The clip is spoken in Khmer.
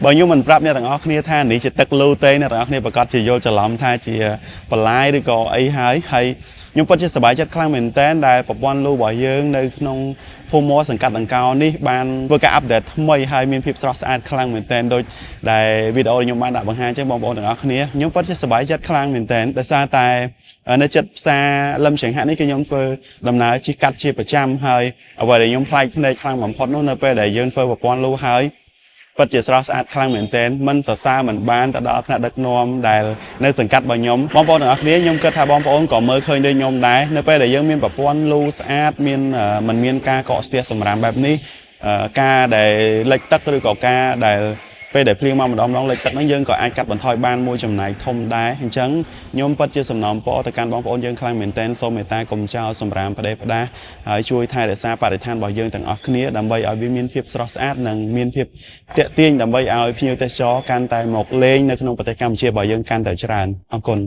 bởi nhưng mình prap nha thằng óc kia than ní chỉ tắc lưu tê nè thằng óc kia bà cọt chỉ vô cho lắm tha chỉ bà lái đi có ấy hay nhưng bất chấp bài chất khang mình tên đại bọc quan lưu bảo dương nơi nông phô mô sản cắt đằng cao ní ban vừa cả update mới hay miền phim sọt ad khang mình tên đôi đại video nhưng ban đã bằng hai chứ bom bom thằng óc kia nhưng bất chấp bài chất khang mình tên để xa tài nơi chất xa lâm chẳng hạn ní cái nhóm phơi đầm nào chỉ cắt chỉ 100ហើយអ្វីដែលខ្ញុំផ្លាច់ភ្នែកខ្លាំងបំផុតនោះនៅពេលដែលយើងធ្វើប្រព័ន្ធលូហើយពិតជាស្រស់ស្អាតខ្លាំងមែនទែនមិនសរសើរមិនបានទៅដល់ថ្នាក់ដឹកនាំដែលនៅសង្កាត់របស់ខ្ញុំបងប្អូនទាំងអស់គ្នាខ្ញុំគិតថាបងប្អូនក៏មើលឃើញដូចខ្ញុំដែរនៅពេលដែលយើងមានប្រព័ន្ធលូស្អាតមានមិនមានការកកស្ទះសម្រាមបែបនេះការដែលលិចទឹកឬក៏ការដែលពេលដែលភ្លៀងមកម្ដងលិចទឹកហ្នឹងយើងក៏អាចកាត់បន្ថយបានមួយចំណែកធំដែរអញ្ចឹងខ្ញុំពិតជាសំណូមពរទៅកាន់បងប្អូនយើងខ្លាំងមែនទែនសូមមេត្តាកុំចោលសម្រាមផ្ដេសផ្ដាសហើយជួយថែរក្សាបរិស្ថានរបស់យើងទាំងអស់គ្នាដើម្បីឲ្យវាមានភាពស្រស់ស្អាតនិងមានភាពទាក់ទាញដើម្បីឲ្យភ្ញៀវទេសចរកាន់តែមកលេងនៅក្នុងប្រទេសកម្ពុជារបស់យើងកាន់តែច្រើនអរគុណ